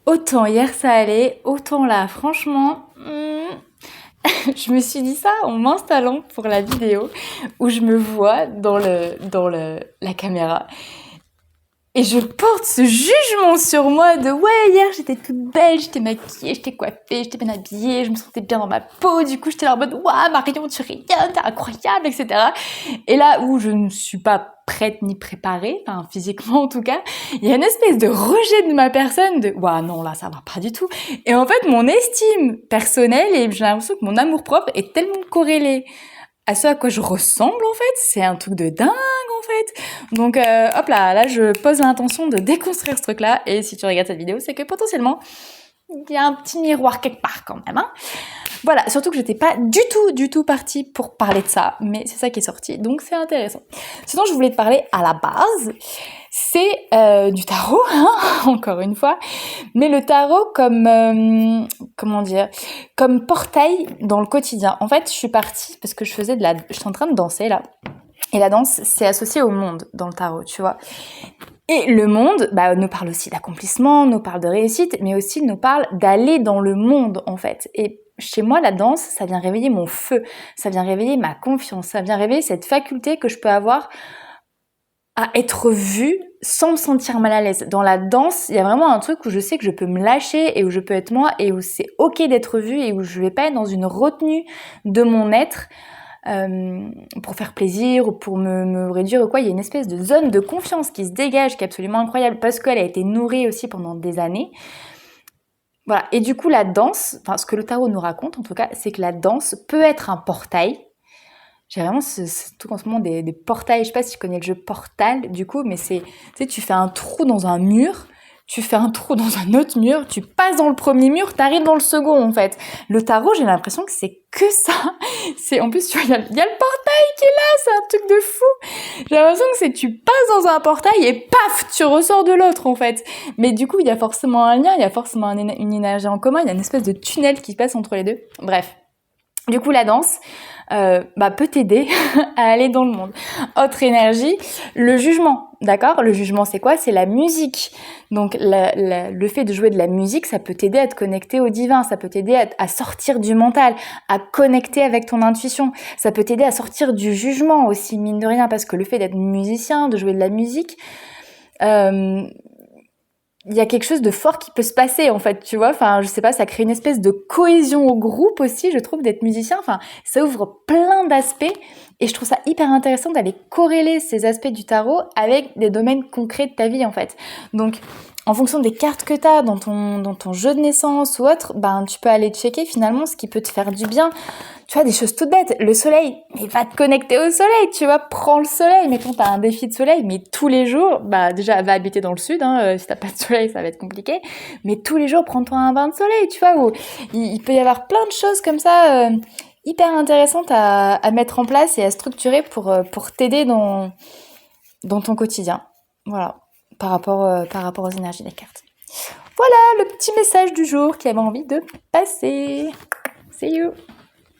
autant hier ça allait, autant là, franchement, je me suis dit ça en m'installant pour la vidéo où je me vois la caméra. Et je porte ce jugement sur moi de ouais, hier j'étais toute belle, j'étais maquillée, j'étais coiffée, j'étais bien habillée, je me sentais bien dans ma peau, du coup j'étais là en mode waouh Marion tu rayonnes, t'es incroyable, etc. Et là où je ne suis pas prête ni préparée, enfin physiquement en tout cas, il y a une espèce de rejet de ma personne de waouh non là ça va pas du tout. Et en fait mon estime personnelle et j'ai l'impression que mon amour propre est tellement corrélé à ce à quoi je ressemble en fait, c'est un truc de dingue en fait. Donc hop là je pose l'intention de déconstruire ce truc-là et si tu regardes cette vidéo, c'est que potentiellement il y a un petit miroir quelque part quand même. Hein. Voilà, surtout que j'étais pas du tout partie pour parler de ça, mais c'est ça qui est sorti, donc c'est intéressant. Sinon, je voulais te parler à la base, c'est du tarot, hein, encore une fois, mais le tarot comme, comment dire, comme portail dans le quotidien. En fait, je suis partie parce que je suis en train de danser là, et la danse, c'est associé au monde dans le tarot, tu vois. Et le monde nous parle aussi d'accomplissement, nous parle de réussite, mais aussi nous parle d'aller dans le monde, en fait. Et chez moi, la danse, ça vient réveiller mon feu, ça vient réveiller ma confiance, ça vient réveiller cette faculté que je peux avoir à être vue sans me sentir mal à l'aise. Dans la danse, il y a vraiment un truc où je sais que je peux me lâcher et où je peux être moi et où c'est ok d'être vue et où je vais pas être dans une retenue de mon être. Pour faire plaisir ou pour me réduire ou quoi, il y a une espèce de zone de confiance qui se dégage, qui est absolument incroyable parce qu'elle a été nourrie aussi pendant des années. Voilà. Et du coup, la danse, enfin, ce que le tarot nous raconte en tout cas, c'est que la danse peut être un portail. J'ai vraiment tout en ce moment des portails, je sais pas si tu connais le jeu Portal du coup, mais tu sais, tu fais un trou dans un mur, tu fais un trou dans un autre mur, tu passes dans le premier mur, t'arrives dans le second en fait. Le tarot, j'ai l'impression que c'est que ça. En plus, tu vois, il y a le portail qui est là, c'est un truc de fou. J'ai l'impression que tu passes dans un portail et paf, tu ressors de l'autre en fait. Mais du coup, il y a forcément un lien, il y a forcément une énergie en commun, il y a une espèce de tunnel qui passe entre les deux. Bref. Du coup, la danse peut t'aider à aller dans le monde. Autre énergie, le jugement, d'accord ? Le jugement, c'est quoi ? C'est la musique. Donc, le fait de jouer de la musique, ça peut t'aider à te connecter au divin, ça peut t'aider à sortir du mental, à connecter avec ton intuition. Ça peut t'aider à sortir du jugement aussi, mine de rien, parce que le fait d'être musicien, de jouer de la musique... il y a quelque chose de fort qui peut se passer en fait, tu vois, enfin je sais pas, ça crée une espèce de cohésion au groupe aussi, je trouve, d'être musicien, enfin ça ouvre plein d'aspects et je trouve ça hyper intéressant d'aller corréler ces aspects du tarot avec des domaines concrets de ta vie en fait. Donc en fonction des cartes que tu as dans ton jeu de naissance ou autre, tu peux aller checker finalement ce qui peut te faire du bien. Tu vois, des choses toutes bêtes. Le soleil, mais va te connecter au soleil, tu vois, prends le soleil. Mettons, t'as un défi de soleil, mais tous les jours, déjà, va habiter dans le sud, hein, si t'as pas de soleil, ça va être compliqué. Mais tous les jours, prends-toi un bain de soleil, tu vois, où il peut y avoir plein de choses comme ça, hyper intéressantes à mettre en place et à structurer pour t'aider dans ton quotidien. Voilà. Par rapport aux énergies des cartes. Voilà le petit message du jour qui avait envie de passer. See you!